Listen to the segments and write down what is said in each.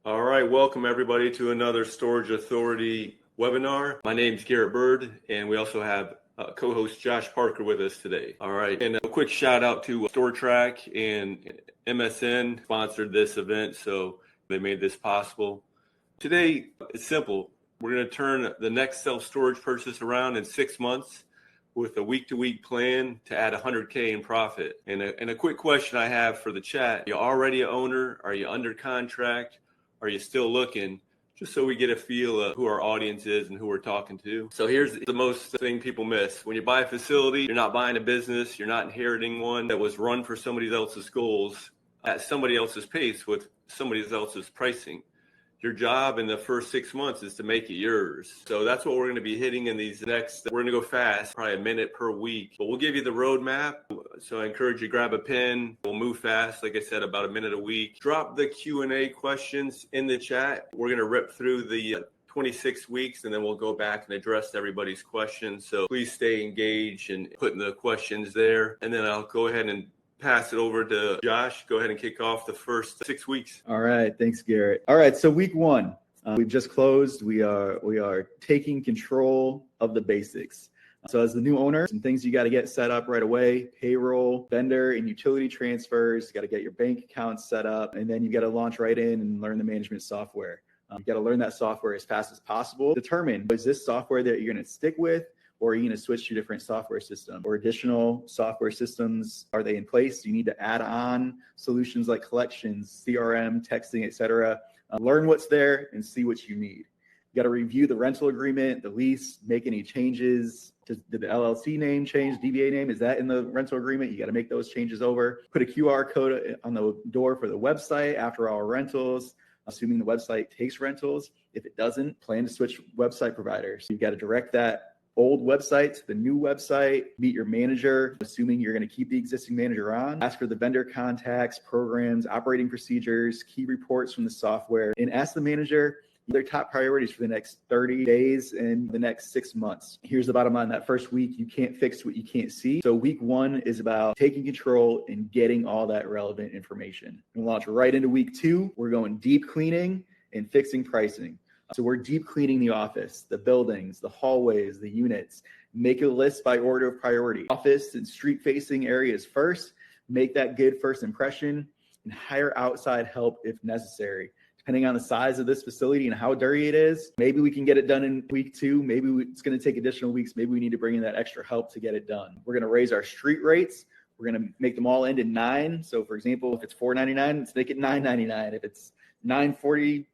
All right, welcome everybody to another Storage Authority webinar. My name is Garrett Bird, and we also have co-host Josh Parker with us today. All right, and a quick shout out to StoreTrack and MSN sponsored this event, so they made this possible. Today, it's simple. We're going to turn the next self-storage purchase around in 6 months with a week-to-week plan to add 100K in profit. And a quick question I have for the chat: are you already an owner? Are you under contract? Are you still looking? Just so we get a feel of who our audience is and who we're talking to. So here's the most thing people miss. When you buy a facility, you're not buying a business. You're not inheriting one that was run for somebody else's goals at somebody else's pace with somebody else's pricing. Your job in the first 6 months is to make it yours. So that's what we're going to be hitting in these next, we're going to go fast, probably a minute per week. But we'll give you the roadmap. So I encourage you to grab a pen. We'll move fast, like I said, about a minute a week. Drop the Q&A questions in the chat. We're going to rip through the 26 weeks, and then we'll go back and address everybody's questions. So please stay engaged and putting the questions there. And then I'll go ahead and pass it over to Josh. Go ahead and kick off the first 6 weeks. All right. Thanks, Garrett. All right. So week one, we've just closed. We are taking control of the basics. So as the new owner, some things you got to get set up right away: payroll, vendor and utility transfers. You got to get your bank accounts set up, and then you got to launch right in and learn the management software. You got to learn that software as fast as possible. Determine, is this software that you're going to stick with, or are you going to switch to a different software system or additional software systems? Are they in place? You need to add on solutions like collections, CRM, texting, etc. Learn what's there and see what you need. You got to review the rental agreement, the lease, make any changes. Did the LLC name change, DBA name? Is that in the rental agreement? You got to make those changes over. Put a QR code on the door for the website after all rentals, assuming the website takes rentals. If it doesn't, plan to switch website providers. You got to direct that old website to the new website, meet your manager, assuming you're going to keep the existing manager on, ask for the vendor contacts, programs, operating procedures, key reports from the software, and ask the manager their top priorities for the next 30 days and the next 6 months. Here's the bottom line: that first week, you can't fix what you can't see. So week one is about taking control and getting all that relevant information. We'll launch right into week two. We're going deep cleaning and fixing pricing. So we're deep cleaning the office, the buildings, the hallways, the units. Make a list by order of priority. Office and street-facing areas first. Make that good first impression, and hire outside help if necessary. Depending on the size of this facility and how dirty it is, maybe we can get it done in week two. Maybe it's going to take additional weeks. Maybe we need to bring in that extra help to get it done. We're going to raise our street rates. We're going to make them all end in 9. So, for example, if it's $4.99, let's make it $9.99. If it's $9.44,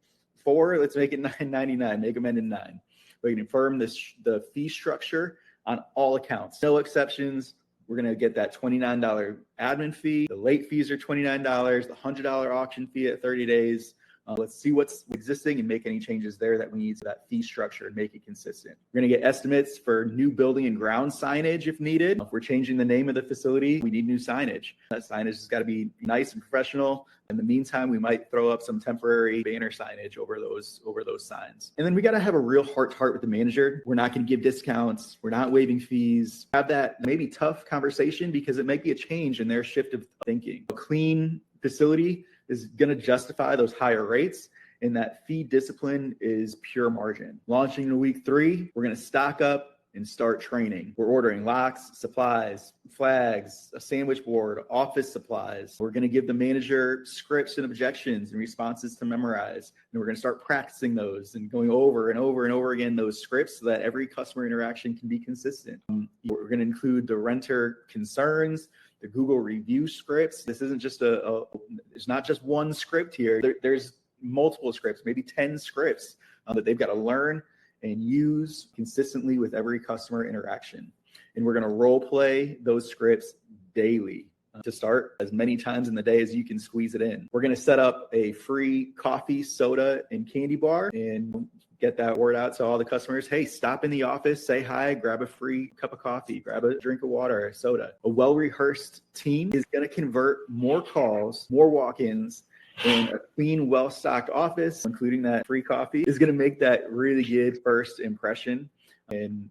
let's make it $9.99. Make them end in 9. We can confirm the fee structure on all accounts. No exceptions. We're going to get that $29 admin fee. The late fees are $29. The $100 auction fee at 30 days. Let's see what's existing and make any changes there that we need to that fee structure and make it consistent. We're going to get estimates for new building and ground signage if needed. If we're changing the name of the facility, we need new signage. That signage has got to be nice and professional. In the meantime, we might throw up some temporary banner signage over those signs. And then we got to have a real heart-to-heart with the manager. We're not going to give discounts. We're not waiving fees. Have that maybe tough conversation because it might be a change in their shift of thinking. A clean facility is going to justify those higher rates, and that fee discipline is pure margin. Launching in week 3, we're going to stock up and start training. We're ordering locks, supplies, flags, a sandwich board, office supplies. We're going to give the manager scripts and objections and responses to memorize. And we're going to start practicing those and going over and over and over again those scripts so that every customer interaction can be consistent. We're going to include the renter concerns, the Google review scripts. This isn't just it's not just one script here. There's multiple scripts, maybe 10 scripts that they've got to learn and use consistently with every customer interaction. And we're going to role play those scripts daily to start as many times in the day as you can squeeze it in. We're going to set up a free coffee, soda, and candy bar and get that word out to all the customers. Hey, stop in the office, say hi, grab a free cup of coffee, grab a drink of water, a soda. A well-rehearsed team is going to convert more calls, more walk-ins, and a clean, well-stocked office, including that free coffee, is going to make that really good first impression. And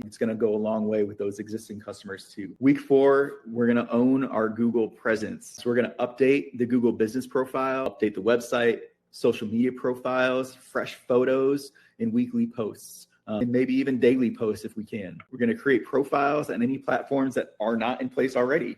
it's going to go a long way with those existing customers too. Week 4, we're going to own our Google presence. So we're going to update the Google business profile, update the website, social media profiles, fresh photos, and weekly posts. And maybe even daily posts if we can. We're going to create profiles on any platforms that are not in place already.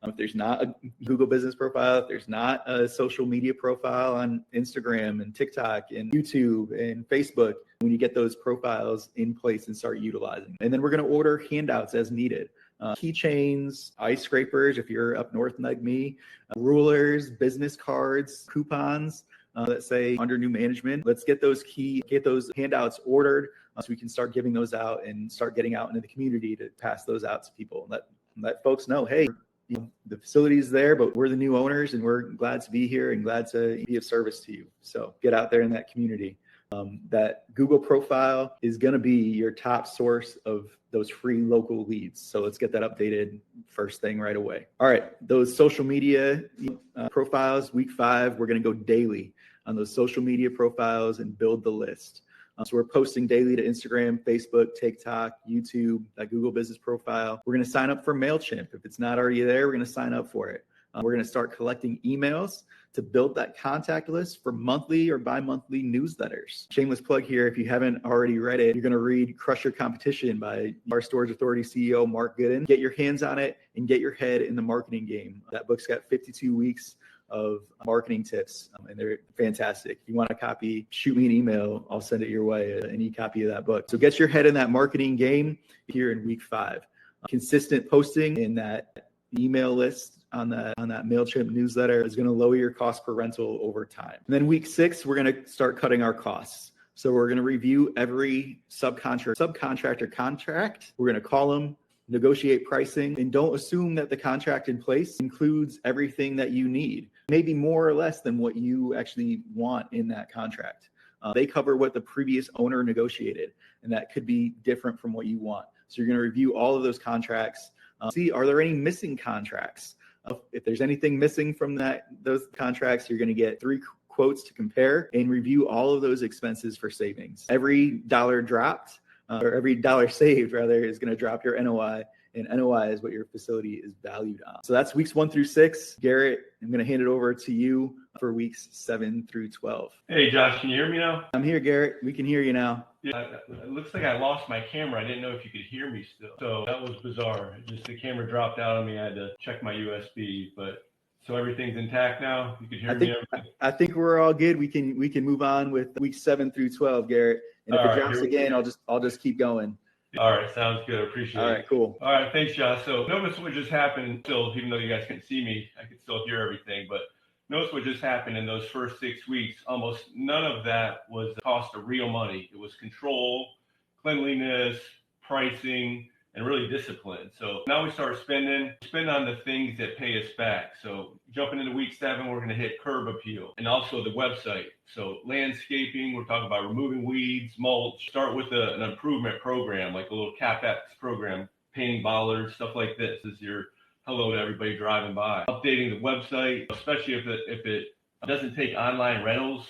If there's not a Google business profile, if there's not a social media profile on Instagram and TikTok and YouTube and Facebook, when you get those profiles in place and start utilizing. And then we're going to order handouts as needed. Keychains, ice scrapers, if you're up north like me, rulers, business cards, coupons that say under new management. Let's get those handouts ordered so we can start giving those out and start getting out into the community to pass those out to people. Let folks know, hey, the facility is there, but we're the new owners and we're glad to be here and glad to be of service to you. So get out there in that community. That Google profile is going to be your top source of those free local leads. So let's get that updated first thing right away. All right, those social media profiles, week 5, we're going to go daily on those social media profiles and build the list. So we're posting daily to Instagram, Facebook, TikTok, YouTube, that Google business profile. We're going to sign up for MailChimp. If it's not already there, we're going to sign up for it. We're going to start collecting emails to build that contact list for monthly or bi-monthly newsletters. Shameless plug here. If you haven't already read it, you're going to read Crush Your Competition by our Storage Authority CEO, Mark Gooden. Get your hands on it and get your head in the marketing game. That book's got 52 weeks of marketing tips, and they're fantastic. If you want a copy, shoot me an email. I'll send it your way, an e-copy of that book. So get your head in that marketing game here in week 5. Consistent posting in that email list on that MailChimp newsletter is going to lower your cost per rental over time. And then week 6, we're going to start cutting our costs. So we're going to review every subcontractor contract. We're going to call them, negotiate pricing, and don't assume that the contract in place includes everything that you need, maybe more or less than what you actually want in that contract. They cover what the previous owner negotiated, and that could be different from what you want. So you're going to review all of those contracts, see, are there any missing contracts? If there's anything missing from those contracts, you're going to get 3 quotes to compare and review all of those expenses for savings. Every dollar dropped, or every dollar saved rather, is going to drop your NOI, and NOI is what your facility is valued on. So that's weeks 1 through 6. Garrett, I'm going to hand it over to you for weeks 7 through 12. Hey, Josh, can you hear me now? I'm here, Garrett. We can hear you now. Yeah, it looks like I lost my camera. I didn't know if you could hear me still. So that was bizarre. Just the camera dropped out on me. I had to check my USB, but so everything's intact now. You can hear me. I think we're all good. We can move on with weeks 7 through 12, Garrett. And if it drops again, I'll just keep going. All right, sounds good. Appreciate it. All right, cool. All right, thanks, Josh. So notice what just happened. Still, even though you guys couldn't see me, I could still hear everything. But notice what just happened in those first 6 weeks. Almost none of that was the cost of real money. It was control, cleanliness, pricing, and really discipline. So now we start spend on the things that pay us back. So jumping into week 7, we're going to hit curb appeal and also the website. So landscaping, we're talking about removing weeds, mulch. Start with an improvement program, like a little CapEx program, painting bollards, stuff like this is your hello to everybody driving by. Updating the website, especially if it doesn't take online rentals.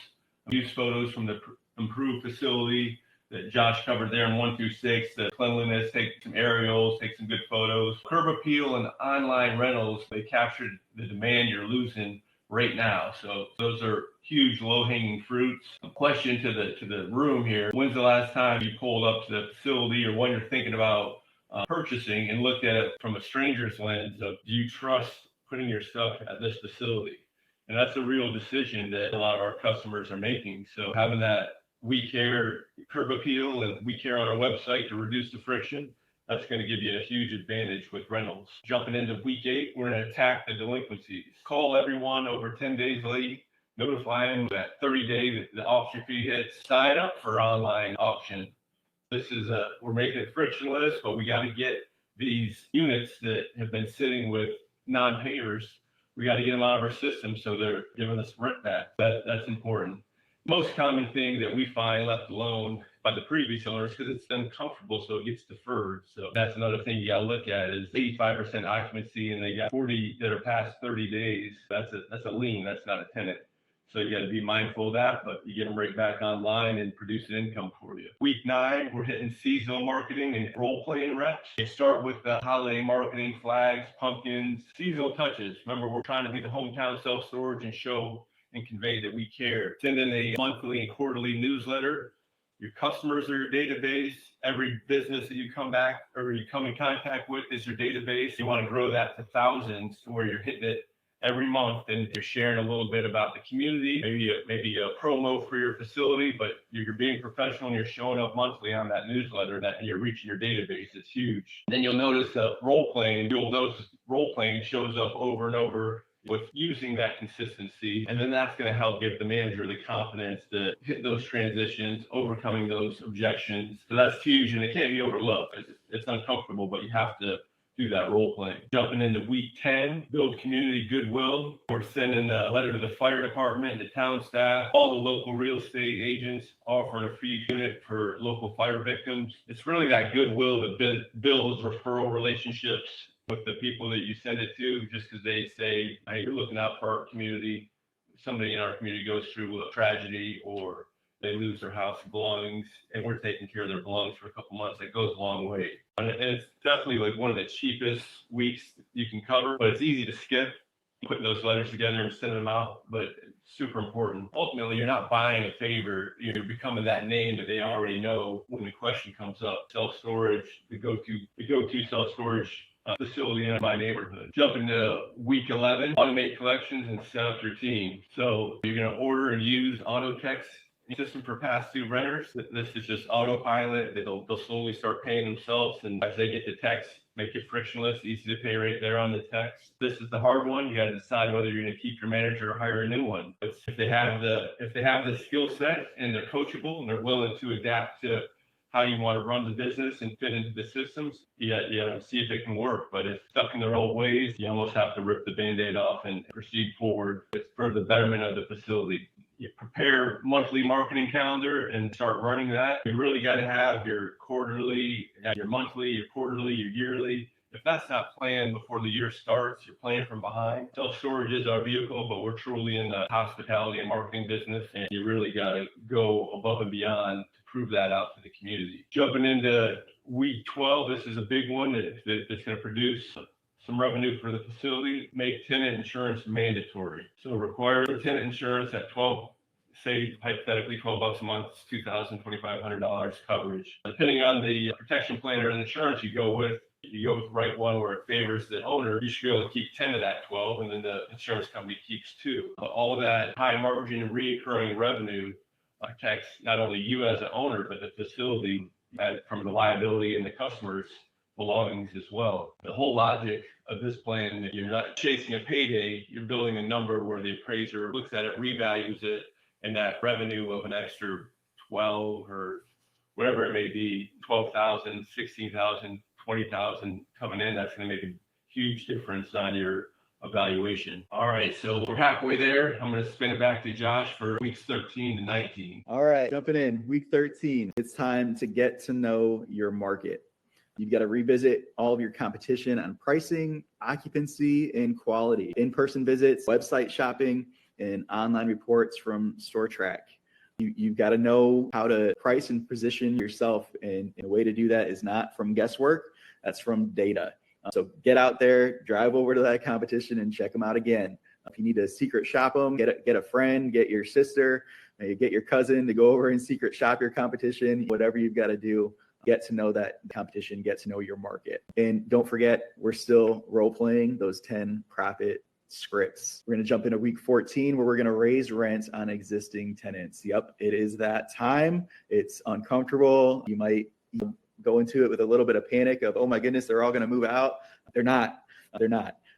Use photos from the improved facility that Josh covered there in 1 through 6, the cleanliness, take some aerials, take some good photos. Curb appeal and online rentals, they captured the demand you're losing right now. So those are huge low-hanging fruits. A question to the room here: when's the last time you pulled up to the facility, or when you're thinking about purchasing, and looked at it from a stranger's lens of, do you trust putting your stuff at this facility? And that's a real decision that a lot of our customers are making. So having that We Care curb appeal and We Care on our website to reduce the friction, that's going to give you a huge advantage with rentals. Jumping into week 8, we're going to attack the delinquencies. Call everyone over 10 days late, notify them that 30 days the auction fee hits, sign up for online auction. This is we're making it frictionless, but we got to get these units that have been sitting with non-payers, we got to get them out of our system so they're giving us rent back. That's important. Most common thing that we find left alone by the previous owners, because it's uncomfortable, so it gets deferred. So that's another thing you got to look at is 85% occupancy, and they got 40 that are past 30 days. That's a lien. That's not a tenant. So you got to be mindful of that, but you get them right back online and produce an income for you. Week 9, we're hitting seasonal marketing and role-playing reps. You start with the holiday marketing, flags, pumpkins, seasonal touches. Remember, we're trying to be the hometown self-storage and show and convey that we care. Send in a monthly and quarterly newsletter. Your customers are your database. Every business that you come back or you come in contact with is your database. You want to grow that to thousands to where you're hitting it every month, and you're sharing a little bit about the community, maybe a promo for your facility, but you're being professional and you're showing up monthly on that newsletter that you're reaching your database. It's huge. Then you'll notice role playing shows up over and over with using that consistency. And then that's going to help give the manager the confidence to hit those transitions, overcoming those objections. So that's huge, and it can't be overlooked. It's uncomfortable, but you have to do that role playing. Jumping into week 10, build community goodwill. We're sending a letter to the fire department, the town staff, all the local real estate agents, offering a free unit for local fire victims. It's really that goodwill that builds referral relationships with the people that you send it to, just because they say, hey, you're looking out for our community. Somebody in our community goes through a tragedy or they lose their house belongings, and we're taking care of their belongings for a couple months. That goes a long way. And it's definitely like one of the cheapest weeks you can cover, but it's easy to skip putting those letters together and sending them out. But it's super important. Ultimately, you're not buying a favor. You're becoming that name that they already know when the question comes up. Self-storage, the go-to self-storage facility in my neighborhood. Jump into week 11, automate collections and set up your team. So you're going to order and use auto text system for past due renters. This is just autopilot. They'll slowly start paying themselves, and as they get the text, make it frictionless, easy to pay right there on the text. This is the hard one. You got to decide whether you're going to keep your manager or hire a new one. If they have the skill set and they're coachable and they're willing to adapt to how you want to run the business and fit into the systems, you got to see if it can work. But if stuck in their old ways, you almost have to rip the Band-Aid off and proceed forward for the betterment of the facility. You prepare monthly marketing calendar and start running that. You really got to have your quarterly, your monthly, your quarterly, your yearly. If that's not planned before the year starts, you're playing from behind. Self-storage is our vehicle, but we're truly in the hospitality and marketing business, and you really got to go above and beyond to prove that out to the community. Jumping into week 12, this is a big one that's going to produce some revenue for the facility. Make tenant insurance mandatory. So require tenant insurance at hypothetically $12 a month, $2,000, $2,500 coverage. Depending on the protection plan or insurance you go with the right one where it favors the owner, you should be able to keep 10 of that 12, and then the insurance company keeps 2. All of that high margin and recurring revenue protects not only you as an owner, but the facility from the liability and the customers' belongings as well. The whole logic of this plan, that you're not chasing a payday, you're building a number where the appraiser looks at it, revalues it, and that revenue of an extra 12 or whatever it may be, 12,000, 16,000, 20,000 coming in, that's going to make a huge difference on your evaluation. All right, so we're halfway there. I'm going to spin it back to Josh for weeks 13 to 19. All right, jumping in week 13. It's time to get to know your market. You've got to revisit all of your competition on pricing, occupancy, and quality. In-person visits, website shopping, and online reports from StoreTrack. You've got to know how to price and position yourself. And a way to do that is not from guesswork. That's from data. So get out there, drive over to that competition and check them out again. If you need to secret shop them, get a friend, get your sister, get your cousin to go over and secret shop your competition, whatever you've got to do. Get to know that competition, get to know your market. And don't forget, we're still role playing those 10 profit scripts. We're going to jump into week 14 where we're going to raise rents on existing tenants. Yep, it is that time. It's uncomfortable. You might go into it with a little bit of panic of, oh my goodness, they're all going to move out. They're not.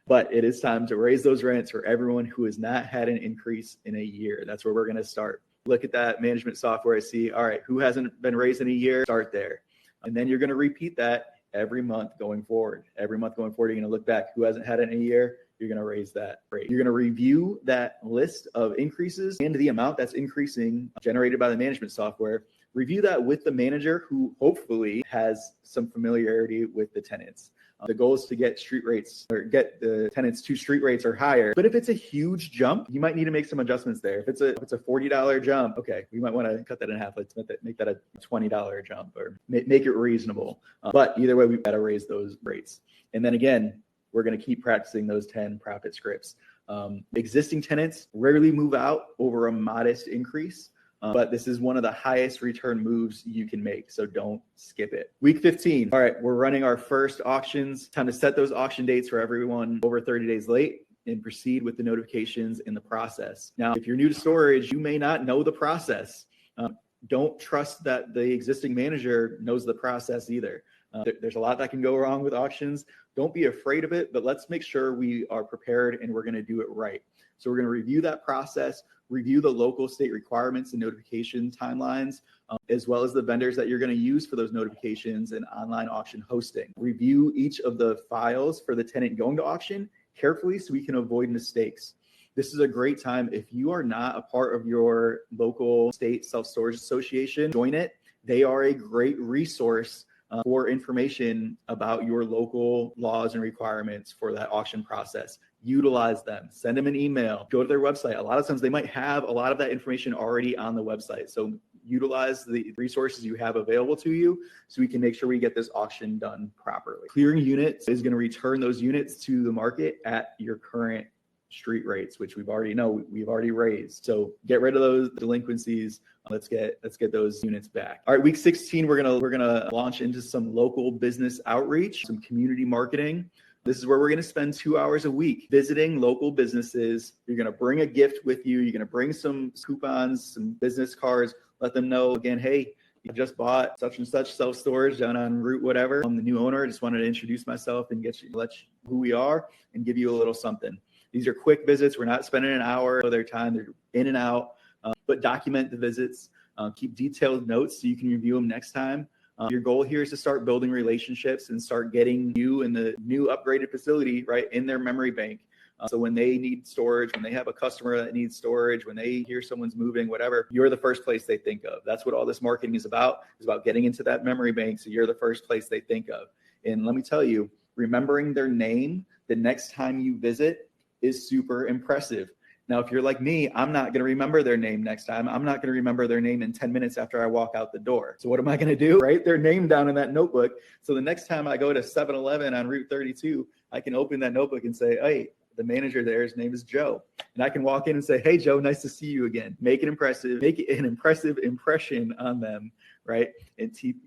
But it is time to raise those rents for everyone who has not had an increase in a year. That's where we're going to start. Look at that management software. See, all right, who hasn't been raised in a year? Start there. And then you're going to repeat that every month going forward. Every month going forward, you're going to look back. Who hasn't had it in a year? You're going to raise that rate. You're going to review that list of increases and the amount that's increasing generated by the management software. Review that with the manager who hopefully has some familiarity with the tenants. The goal is to get street rates or get the tenants to street rates or higher. But if it's a huge jump, you might need to make some adjustments there. If it's a $40 jump, okay, we might want to cut that in half. Let's make that a $20 jump or make it reasonable. But either way, we've got to raise those rates. And then again, we're going to keep practicing those 10 profit scripts. Existing tenants rarely move out over a modest increase. But this is one of the highest return moves you can make. So don't skip it. Week 15. All right, we're running our first auctions. Time to set those auction dates for everyone over 30 days late and proceed with the notifications in the process. Now, if you're new to storage, you may not know the process. Don't trust that the existing manager knows the process either. There's a lot that can go wrong with auctions. Don't be afraid of it, but let's make sure we are prepared and we're going to do it right. So we're going to review that process, review the local state requirements and notification timelines, as well as the vendors that you're going to use for those notifications and online auction hosting. Review each of the files for the tenant going to auction carefully so we can avoid mistakes. This is a great time. If you are not a part of your local state self-storage association, join it. They are a great resource for information about your local laws and requirements for that auction process. Utilize them, send them an email, go to their website. A lot of times they might have a lot of that information already on the website. So utilize the resources you have available to you so we can make sure we get this auction done properly. Clearing units is going to return those units to the market at your current street rates, which we've already raised. So get rid of those delinquencies. Let's get those units back. All right, week 16, we're gonna launch into some local business outreach, some community marketing. This is where we're going to spend 2 hours a week visiting local businesses. You're going to bring a gift with you. You're going to bring some coupons, some business cards. Let them know again, hey, I just bought such and such self-storage down on Route whatever. I'm the new owner. I just wanted to introduce myself and let you who we are and give you a little something. These are quick visits. We're not spending an hour of their time. They're in and out, but document the visits. Keep detailed notes so you can review them next time. Your goal here is to start building relationships and start getting you and the new upgraded facility right in their memory bank. So when they need storage, when they have a customer that needs storage, when they hear someone's moving, whatever, you're the first place they think of. That's what all this marketing is about. It's about getting into that memory bank so you're the first place they think of. And let me tell you, remembering their name the next time you visit is super impressive. Now, if you're like me, I'm not going to remember their name next time. I'm not going to remember their name in 10 minutes after I walk out the door. So what am I going to do? Write their name down in that notebook. So the next time I go to 7-Eleven on Route 32, I can open that notebook and say, hey, the manager there, his name is Joe. And I can walk in and say, hey, Joe, nice to see you again. Make an impressive impression on them, right? And keep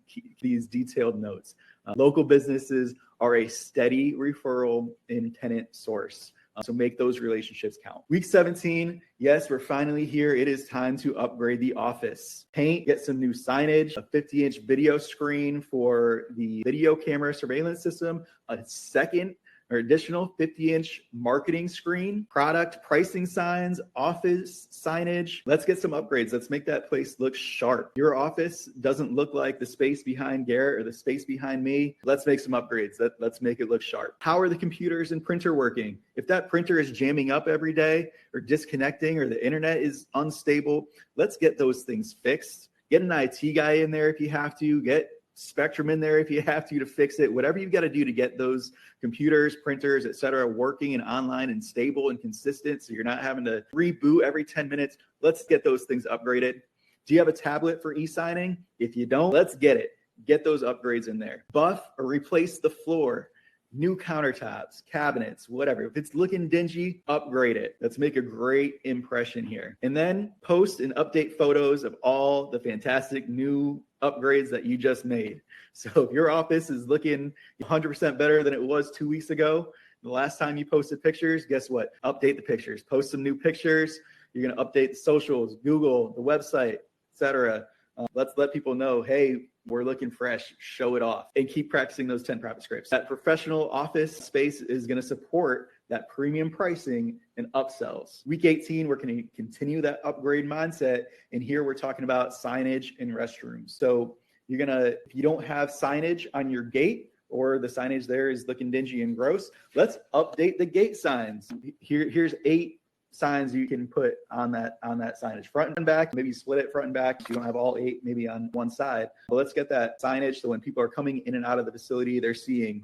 these detailed notes. Local businesses are a steady referral and tenant source. So make those relationships count. Week 17, yes, we're finally here. It is time to upgrade the office. Paint, get some new signage, a 50-inch video screen for the video camera surveillance system, a second or additional 50-inch marketing screen, product pricing signs, office signage. Let's get some upgrades. Let's make that place look sharp. Your office doesn't look like the space behind Garrett or the space behind me. Let's make some upgrades. Let's make it look sharp. How are the computers and printer working? If that printer is jamming up every day or disconnecting or the internet is unstable, let's get those things fixed. Get an IT guy in there if you have to. Get Spectrum in there if you have to fix it. Whatever you've got to do to get those computers, printers, et cetera, working and online and stable and consistent so you're not having to reboot every 10 minutes. Let's get those things upgraded. Do you have a tablet for e-signing? If you don't, let's get it. Get those upgrades in there. Buff or replace the floor. New countertops, cabinets, whatever. If it's looking dingy, upgrade it. Let's make a great impression here. And then post and update photos of all the fantastic new upgrades that you just made. So if your office is looking 100% better than it was 2 weeks ago, the last time you posted pictures, guess what? Update the pictures. Post some new pictures. You're going to update the socials, Google, the website, etc. Let's let people know, hey, we're looking fresh, show it off, and keep practicing those 10 profit scripts. That professional office space is going to support that premium pricing and upsells. Week 18, we're going to continue that upgrade mindset. And here we're talking about signage and restrooms. So if you don't have signage on your gate or the signage there is looking dingy and gross, let's update the gate signs. Here's 8 signs you can put on that signage, front and back. Maybe split it front and back if you don't have all 8 maybe on one side. But let's get that signage so when people are coming in and out of the facility, they're seeing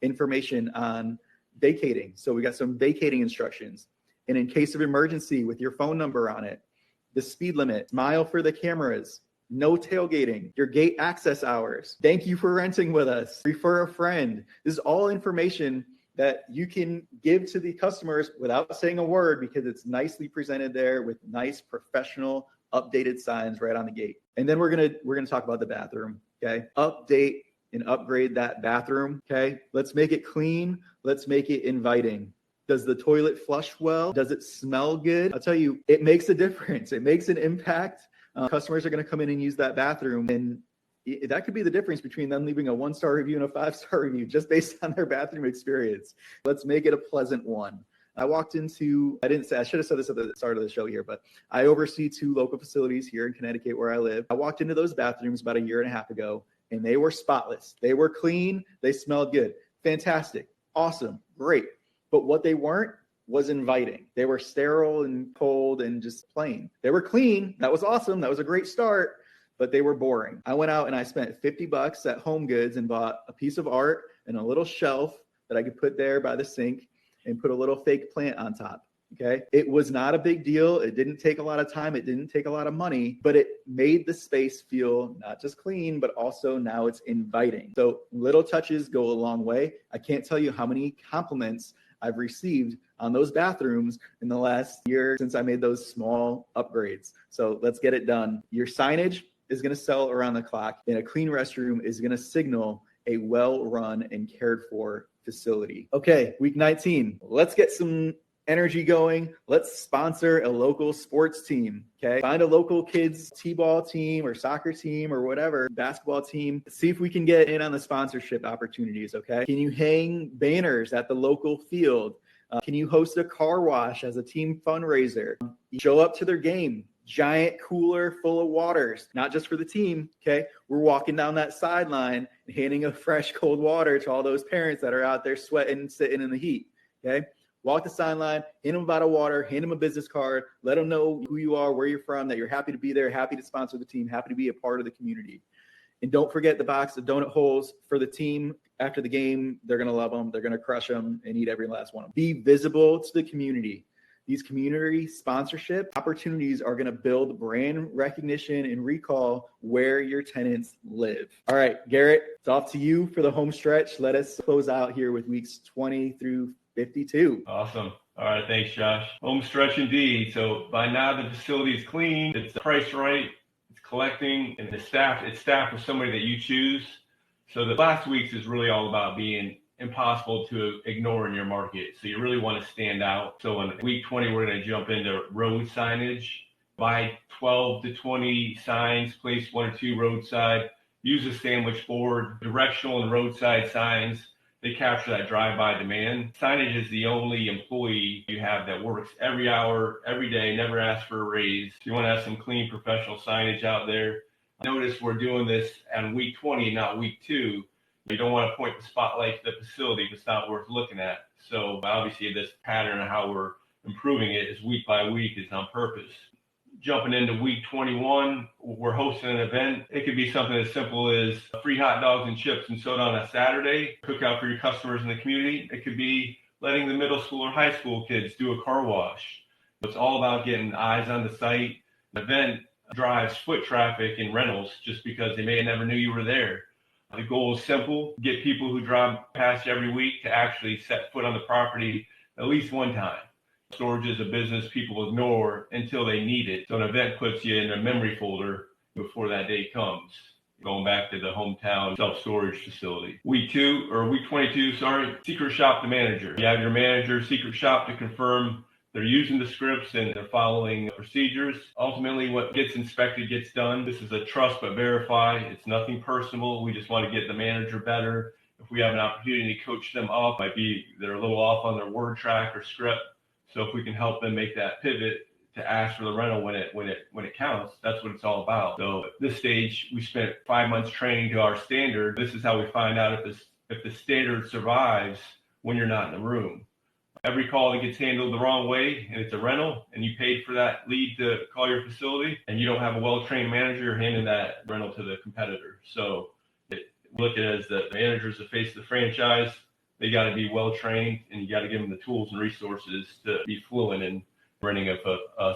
information on vacating. So we got some vacating instructions. And in case of emergency, with your phone number on it, the speed limit, smile for the cameras, no tailgating, your gate access hours. Thank you for renting with us. Refer a friend. This is all information that you can give to the customers without saying a word, because it's nicely presented there with nice professional updated signs right on the gate. And then we're gonna talk about the bathroom. Okay, update and upgrade that bathroom. Okay, let's make it clean. Let's make it inviting. Does the toilet flush well? Does it smell good? I'll tell you, it makes a difference. It makes an impact. Customers are going to come in and use that bathroom, and that could be the difference between them leaving a 1-star review and a 5-star review just based on their bathroom experience. Let's make it a pleasant one. I should have said this at the start of the show here, but I oversee 2 local facilities here in Connecticut where I live. I walked into those bathrooms about a year and a half ago, and they were spotless. They were clean. They smelled good. Fantastic. Awesome. Great. But what they weren't was inviting. They were sterile and cold and just plain. They were clean. That was awesome. That was a great start, but they were boring. I went out and I spent $50 at Home Goods and bought a piece of art and a little shelf that I could put there by the sink and put a little fake plant on top. Okay. It was not a big deal. It didn't take a lot of time. It didn't take a lot of money, but it made the space feel not just clean, but also now it's inviting. So little touches go a long way. I can't tell you how many compliments I've received on those bathrooms in the last year since I made those small upgrades. So let's get it done. Your signage is going to sell around the clock, and a clean restroom is going to signal a well-run and cared for facility. Okay, week 19. Let's get some energy going. Let's sponsor a local sports team. Okay. Find a local kids t-ball team or soccer team or whatever, basketball team. See if we can get in on the sponsorship opportunities. Okay. Can you hang banners at the local field? Can you host a car wash as a team fundraiser? Show up to their game. Giant cooler full of waters, not just for the team. Okay. We're walking down that sideline and handing a fresh cold water to all those parents that are out there sweating, sitting in the heat. Okay. Walk the sideline, hand them a bottle of water, hand them a business card, let them know who you are, where you're from, that you're happy to be there, happy to sponsor the team, happy to be a part of the community. And don't forget the box of donut holes for the team after the game. They're going to love them. They're going to crush them and eat every last one of them. Be visible to the community. These community sponsorship opportunities are going to build brand recognition and recall where your tenants live. All right, Garrett, it's off to you for the home stretch. Let us close out here with weeks 20 through 52. Awesome. All right. Thanks, Josh. Home stretch indeed. So by now the facility is clean. It's priced right. It's collecting, and it's staffed with somebody that you choose. So the last weeks is really all about being impossible to ignore in your market. So you really want to stand out. So in week 20, we're going to jump into road signage. Buy 12 to 20 signs, place 1 or 2 roadside. Use a sandwich board, directional and roadside signs. They capture that drive-by demand. Signage is the only employee you have that works every hour, every day, never asks for a raise. So you want to have some clean professional signage out there. Notice we're doing this on week 20, not week 2. You don't want to point the spotlight to the facility if it's not worth looking at. So obviously this pattern of how we're improving it is week by week is on purpose. Jumping into week 21, we're hosting an event. It could be something as simple as free hot dogs and chips and soda on a Saturday, cookout for your customers in the community. It could be letting the middle school or high school kids do a car wash. It's all about getting eyes on the site. The event drives foot traffic and rentals just because they may have never knew you were there. The goal is simple: get people who drive past every week to actually set foot on the property at least one time. Storage is a business people ignore until they need it. So an event puts you in a memory folder before that day comes. Going back to the hometown self-storage facility. Week 22, secret shop the manager. You have your manager secret shop to confirm they're using the scripts and they're following procedures. Ultimately, what gets inspected gets done. This is a trust but verify. It's nothing personal. We just want to get the manager better. If we have an opportunity to coach them up, might be they're a little off on their word track or script. So if we can help them make that pivot to ask for the rental when it counts, that's what it's all about. So at this stage, we spent 5 months training to our standard. This is how we find out if the standard survives when you're not in the room. Every call that gets handled the wrong way and it's a rental and you paid for that lead to call your facility and you don't have a well-trained manager, you're handing that rental to the competitor. So look at it as the manager's the face of the franchise. They got to be well-trained, and you got to give them the tools and resources to be fluent in running a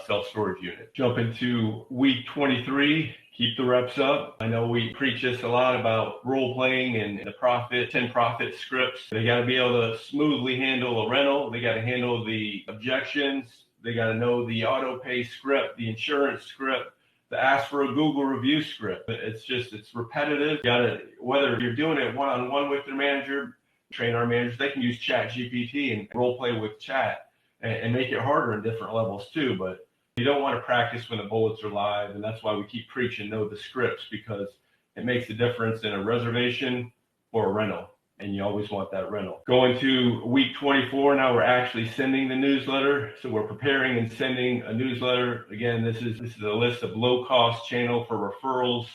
self-storage unit. Jump into week 23, keep the reps up. I know we preach this a lot about role playing and the 10 profit scripts. They got to be able to smoothly handle a rental. They got to handle the objections. They got to know the auto pay script, the insurance script, the ask for a Google review script. It's repetitive. You gotta, whether you're doing it one-on-one with their manager, train our managers, they can use Chat GPT and role play with chat and make it harder in different levels too. But you don't want to practice when the bullets are live, and that's why we keep preaching know the scripts, because it makes a difference in a reservation or a rental, and you always want that rental. Going to week 24, now we're actually sending the newsletter. So we're preparing and sending a newsletter. Again, this is a list of low-cost channel for referrals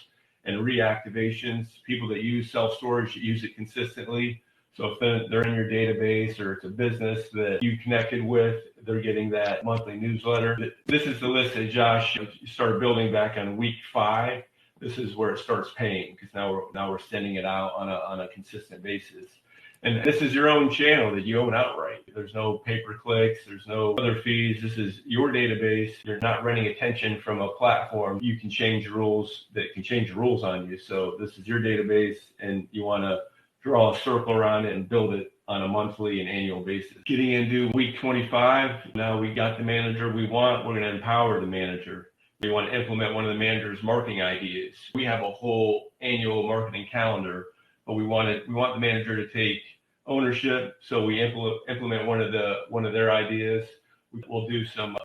and reactivations, people that use self-storage, use it consistently. So if they're in your database or it's a business that you connected with, they're getting that monthly newsletter. This is the list that Josh started building back on week 5. This is where it starts paying, because now we're sending it out on a consistent basis. And this is your own channel that you own outright. There's no pay-per-clicks. There's no other fees. This is your database. You're not renting attention from a platform. You can change rules that can change rules on you. So this is your database, and you want to draw a circle around it and build it on a monthly and annual basis. Getting into week 25, now we got the manager we want. We're going to empower the manager. We want to implement one of the manager's marketing ideas. We have a whole annual marketing calendar, but we want the manager to take ownership. So we implement one of their ideas. We'll do some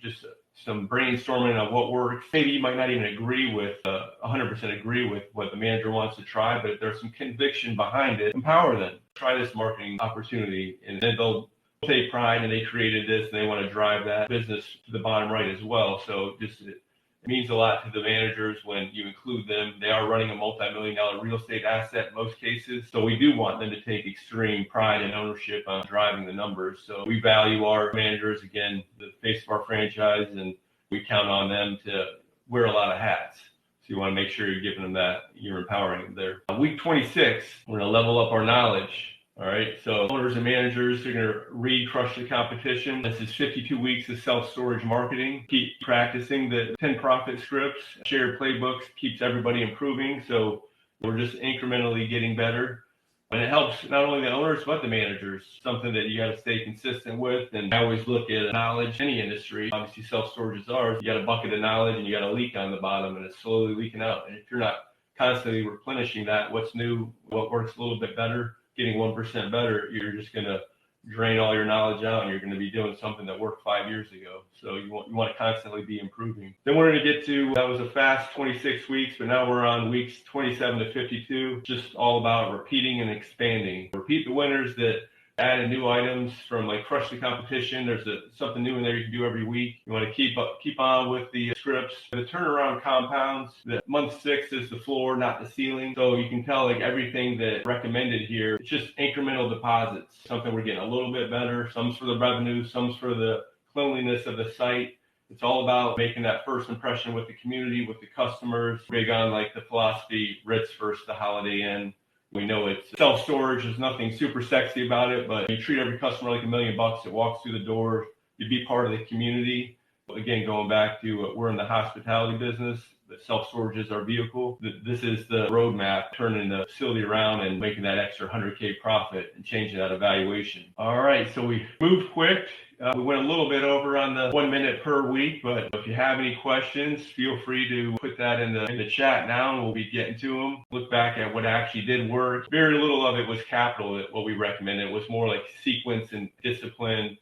brainstorming on what works. Maybe you might not even agree with 100% agree with what the manager wants to try, but if there's some conviction behind it, empower them. Try this marketing opportunity, and then they'll take pride, and they created this, and they want to drive that business to the bottom right as well. So it means a lot to the managers when you include them. They are running a multi-million-dollar real estate asset in most cases. So we do want them to take extreme pride and ownership on driving the numbers. So we value our managers, again, the face of our franchise, and we count on them to wear a lot of hats. So you want to make sure you're giving them that, you're empowering them there. Week 26, we're going to level up our knowledge. All right, so owners and managers are going to read Crush the Competition. This is 52 weeks of self-storage marketing. Keep practicing the 10 profit scripts. Shared playbooks keeps everybody improving. So we're just incrementally getting better. And it helps not only the owners, but the managers, something that you got to stay consistent with. And I always look at knowledge, any industry, obviously self-storage is ours. You got a bucket of knowledge and you got a leak on the bottom, and it's slowly leaking out. And if you're not constantly replenishing that, what's new, what works a little bit better, getting 1% better, you're just going to drain all your knowledge out, and you're going to be doing something that worked 5 years ago. So you want to constantly be improving. Then we're going to get to, that was a fast 26 weeks, but now we're on weeks 27 to 52, just all about repeating and expanding. Repeat the winners that added new items from like Crush the Competition. There's something new in there you can do every week. You want to keep on with the scripts. The turnaround compounds, that month 6 is the floor, not the ceiling. So you can tell like everything that recommended here, it's just incremental deposits. Something we're getting a little bit better. Some's for the revenue, some's for the cleanliness of the site. It's all about making that first impression with the community, with the customers. Big on like the philosophy, Ritz first, the Holiday Inn. We know it's self-storage. There's nothing super sexy about it, but you treat every customer like $1 million that walks through the door. You be part of the community. Again, going back to we're in the hospitality business. The self-storage is our vehicle. This is the roadmap, turning the facility around and making that extra $100K profit and changing that evaluation. All right, so we moved quick. We went a little bit over on the 1 minute per week, but if you have any questions, feel free to put that in the chat now, and we'll be getting to them. Look back at what actually did work. Very little of it was capital, what we recommended. It was more like sequence and discipline,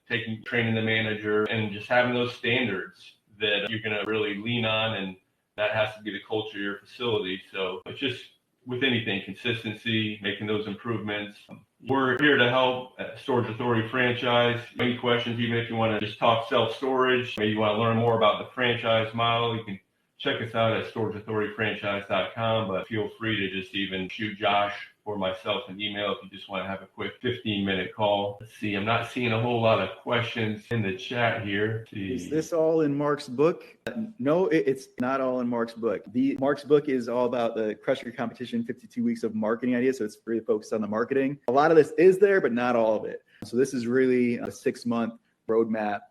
training the manager, and just having those standards that you're going to really lean on, and that has to be the culture of your facility. So it's just with anything, consistency, making those improvements. We're here to help at Storage Authority Franchise. Any questions, even if you want to just talk self-storage, maybe you want to learn more about the franchise model, you can check us out at storageauthorityfranchise.com, but feel free to just even shoot Josh or myself an email if you just want to have a quick 15-minute call. Let's see, I'm not seeing a whole lot of questions in the chat here. Is this all in Mark's book? No, it's not all in Mark's book. Mark's book is all about the Crush Your Competition 52 weeks of marketing ideas, so it's really focused on the marketing. A lot of this is there, but not all of it. So this is really a 6-month roadmap.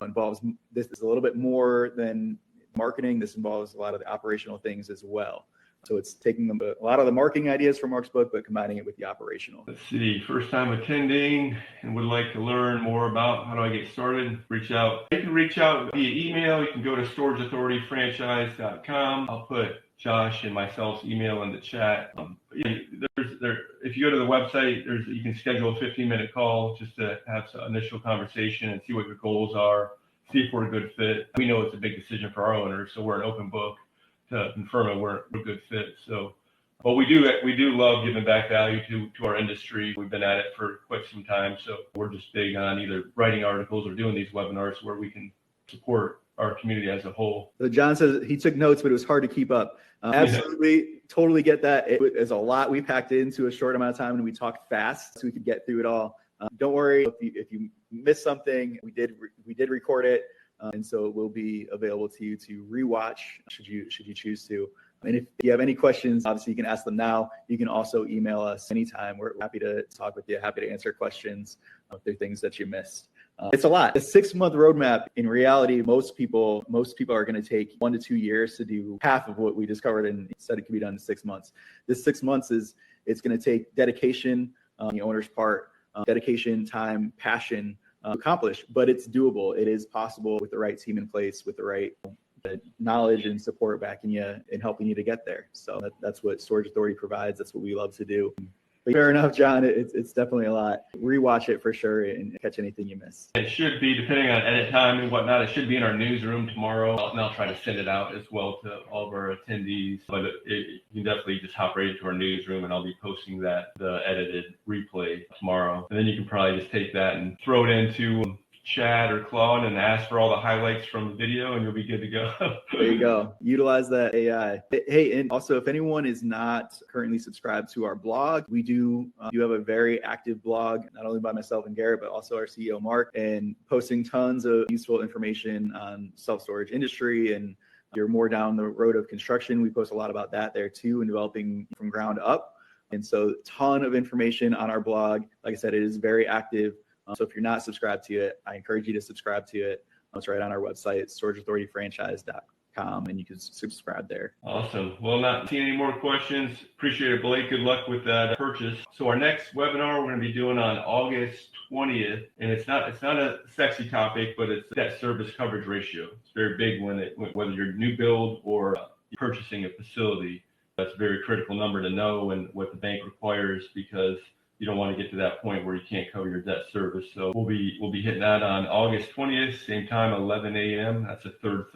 Involves, this is a little bit more than marketing. This involves a lot of the operational things as well. So it's taking a lot of the marketing ideas from Mark's book, but combining it with the operational. Let's see, first time attending and would like to learn more about how do I get started, reach out. You can reach out via email. You can go to storageauthorityfranchise.com. I'll put Josh and myself's email in the chat. If you go to the website, you can schedule a 15-minute call just to have some initial conversation and see what your goals are, see if we're a good fit. We know it's a big decision for our owners, so we're an open book to confirm that we're a good fit. So, but we do love giving back value to our industry. We've been at it for quite some time, so we're just big on either writing articles or doing these webinars where we can support our community as a whole. So John says he took notes, but it was hard to keep up. Absolutely, totally get that. It is a lot we packed into a short amount of time, and we talked fast so we could get through it all. Don't worry if you missed something. We did record it. And so it will be available to you to rewatch should you choose to. And if you have any questions, obviously you can ask them now. You can also email us anytime. We're happy to talk with you, happy to answer questions if there are things that you missed. It's a lot. A 6-month roadmap, in reality, most people are going to take 1 to 2 years to do half of what we discovered and said it could be done in 6 months. This 6 months it's going to take dedication on the owner's part, dedication, time, passion, accomplish, but it's doable. It is possible with the right team in place, with the right knowledge and support backing you and helping you to get there. So that's what Storage Authority provides. That's what we love to do. But fair enough, John. It's definitely a lot. Rewatch it for sure and catch anything you missed. It should be, depending on edit time and whatnot, it should be in our newsroom tomorrow. And I'll try to send it out as well to all of our attendees. But you can definitely just hop right into our newsroom, and I'll be posting the edited replay tomorrow. And then you can probably just take that and throw it into chat or Claude and ask for all the highlights from the video, and you'll be good to go. There you go. Utilize that AI. Hey, and also if anyone is not currently subscribed to our blog, we do have a very active blog, not only by myself and Garrett, but also our CEO Mark, and posting tons of useful information on self-storage industry. And you're more down the road of construction, we post a lot about that there too, and developing from ground up. And so ton of information on our blog. Like I said, it is very active. So if you're not subscribed to it, I encourage you to subscribe to it. It's right on our website, storageauthorityfranchise.com, and you can subscribe there. Awesome. Well, not seeing any more questions. Appreciate it, Blake. Good luck with that purchase. So our next webinar we're going to be doing on August 20th, and it's not a sexy topic, but it's debt service coverage ratio. It's very big whether you're new build or purchasing a facility. That's a very critical number to know and what the bank requires, because you don't want to get to that point where you can't cover your debt service. So we'll be hitting that on August 20th, same time, 11 a.m. That's a third